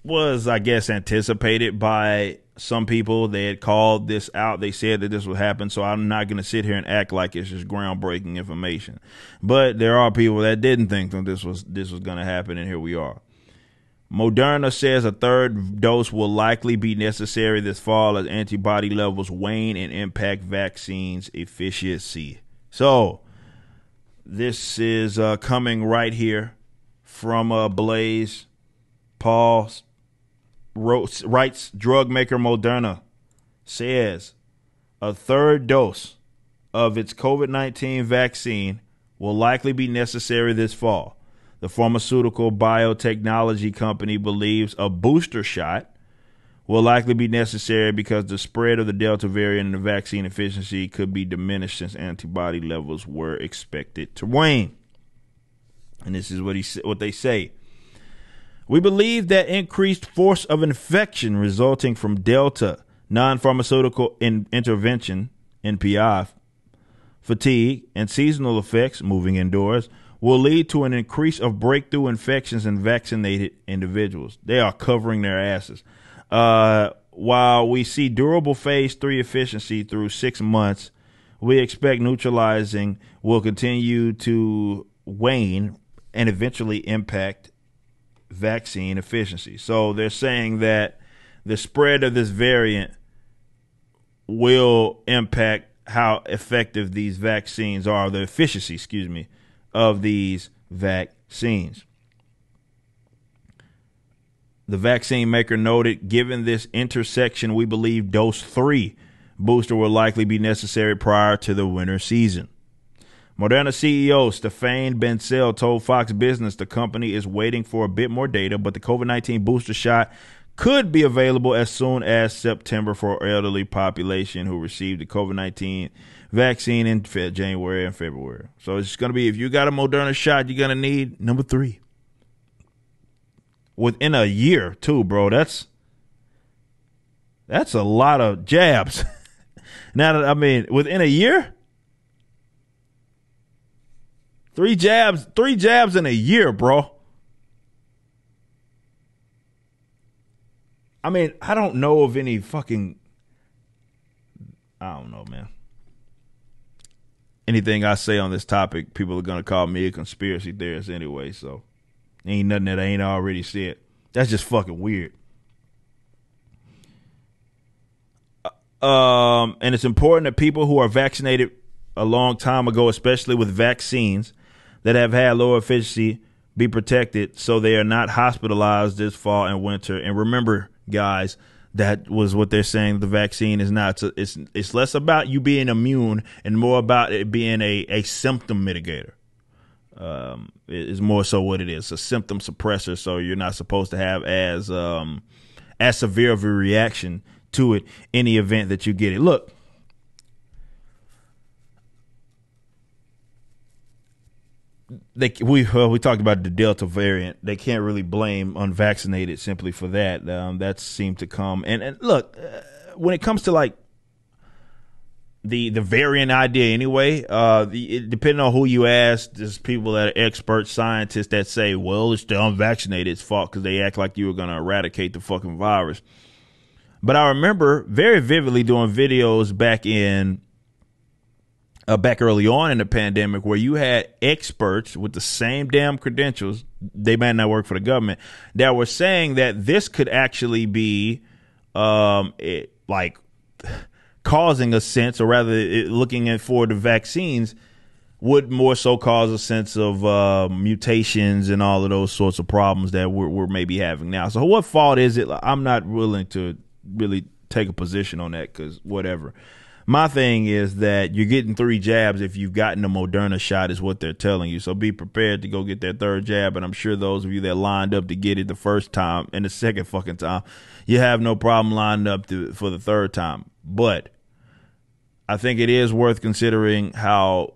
was, I guess, anticipated by some people. They had called this out. They said that this would happen. So I'm not going to sit here and act like it's just groundbreaking information. But there are people that didn't think that this was going to happen, and here we are. Moderna says a third dose will likely be necessary this fall as antibody levels wane and impact vaccines efficiency. So this is coming right here from Blaze. Paul writes, drug maker Moderna says a third dose of its COVID-19 vaccine will likely be necessary this fall. The pharmaceutical biotechnology company believes a booster shot will likely be necessary because the spread of the Delta variant and the vaccine efficiency could be diminished since antibody levels were expected to wane. And this is what they say. We believe that increased force of infection resulting from Delta non-pharmaceutical intervention, NPI, fatigue, and seasonal effects, moving indoors, will lead to an increase of breakthrough infections in vaccinated individuals. They are covering their asses. While we see durable phase 3 efficiency through 6 months, we expect neutralizing will continue to wane and eventually impact vaccine efficiency. So they're saying that the spread of this variant will impact how effective these vaccines are, the efficiency, of these vaccines. The vaccine maker noted, given this intersection, we believe dose 3 booster will likely be necessary prior to the winter season. Moderna CEO Stéphane Bancel told Fox Business the company is waiting for a bit more data, but the COVID-19 booster shot could be available as soon as September for elderly population who received the COVID-19 vaccine in January and February. So it's going to be, if you got a Moderna shot, you're going to need number 3. Within a year, too, bro. That's a lot of jabs. Within a year? 3 jabs in a year, bro. I don't know of any fucking, I don't know, man. Anything I say on this topic, people are going to call me a conspiracy theorist anyway, so ain't nothing that I ain't already said. That's just fucking weird. And it's important that people who are vaccinated a long time ago, especially with vaccines that have had lower efficiency, be protected so they are not hospitalized this fall and winter. And remember, guys, that was what they're saying. The vaccine is not. It's less about you being immune and more about it being a symptom mitigator. Is more so what it is, a symptom suppressor. So you're not supposed to have as severe of a reaction to it in the event that you get it. Look, we talked about the Delta variant. They can't really blame unvaccinated simply for that. That seemed to come. And look, when it comes to like the variant idea anyway, depending on who you ask, there's people that are expert scientists that say, well, it's the unvaccinated's fault because they act like you were going to eradicate the fucking virus. But I remember very vividly doing videos back early on in the pandemic where you had experts with the same damn credentials, they might not work for the government, that were saying that this could actually be causing a sense, or rather looking for the vaccines would more so cause a sense of mutations and all of those sorts of problems that we're maybe having now. So what fault is it? I'm not willing to really take a position on that because whatever. My thing is that you're getting 3 jabs if you've gotten a Moderna shot is what they're telling you. So be prepared to go get that 3rd jab. And I'm sure those of you that lined up to get it the first time and the second fucking time, you have no problem lining up for the 3rd time. But I think it is worth considering how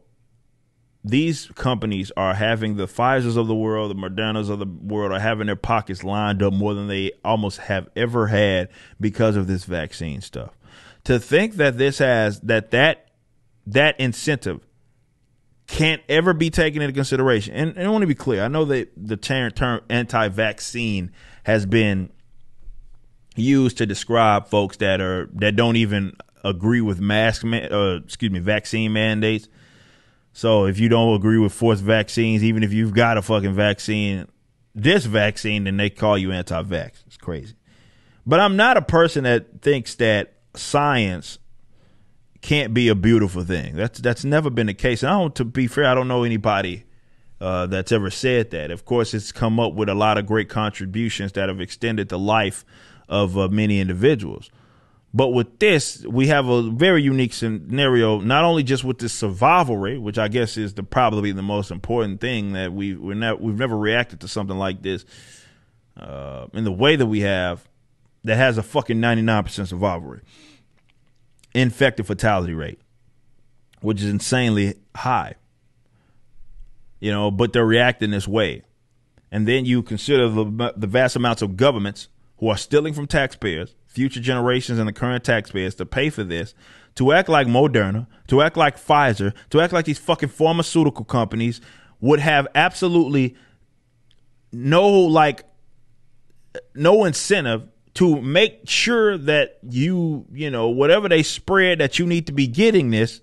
these companies are having the Pfizers of the world, the Modernas of the world are having their pockets lined up more than they almost have ever had because of this vaccine stuff. To think that this has that incentive can't ever be taken into consideration. And I want to be clear. I know that the term anti-vaccine has been used to describe folks that don't even agree with vaccine mandates. So if you don't agree with forced vaccines, even if you've got a fucking vaccine, this vaccine, then they call you anti-vax. It's crazy. But I'm not a person that thinks that science can't be a beautiful thing. That's never been the case. And to be fair, I don't know anybody that's ever said that. Of course, it's come up with a lot of great contributions that have extended the life of many individuals. But with this, we have a very unique scenario, not only just with this survival rate, which I guess is probably the most important thing, that we've never reacted to something like this in the way that we have, that has a fucking 99% survival rate. Infected fatality rate, which is insanely high. But they're reacting this way. And then you consider the vast amounts of governments who are stealing from taxpayers, future generations and the current taxpayers, to pay for this, to act like Moderna, to act like Pfizer, to act like these fucking pharmaceutical companies would have absolutely no incentive to make sure that whatever they spread, that you need to be getting this.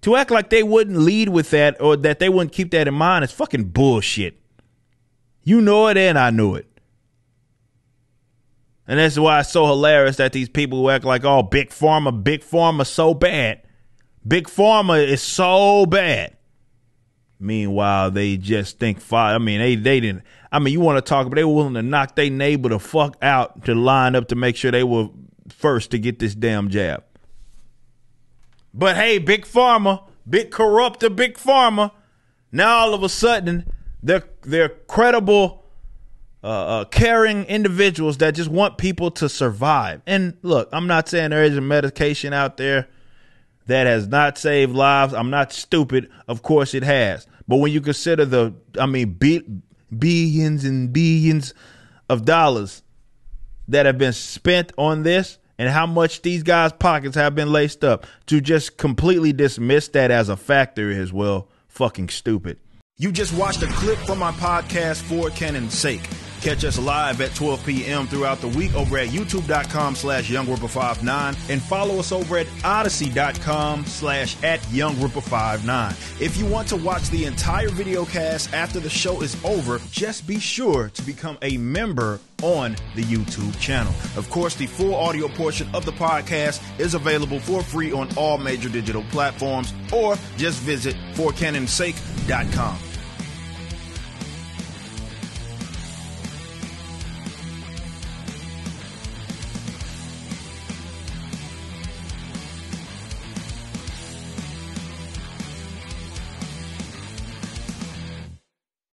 To act like they wouldn't lead with that, or that they wouldn't keep that in mind, is fucking bullshit. You know it, and I knew it. And that's why it's so hilarious that these people who act like, oh, big pharma so bad. Big pharma is so bad. Meanwhile, they just think fire. I mean, they didn't. I mean, you want to talk, but they were willing to knock their neighbor the fuck out to line up to make sure they were first to get this damn jab. But hey, big pharma, big corrupter, big pharma. Now all of a sudden, they're credible, caring individuals that just want people to survive. And look, I'm not saying there isn't medication out there that has not saved lives. I'm not stupid. Of course it has. But when you consider billions and billions of dollars that have been spent on this, and how much these guys' pockets have been laced up, to just completely dismiss that as a factor is, well, fucking stupid. You just watched a clip from my podcast, For Canon's Sake. Catch us live at 12 p.m. throughout the week over at youtube.com/YoungRipper59 and follow us over at odyssey.com/@YoungRipper59. If you want to watch the entire video cast after the show is over, just be sure to become a member on the YouTube channel. Of course, the full audio portion of the podcast is available for free on all major digital platforms, or just visit forcanonsake.com.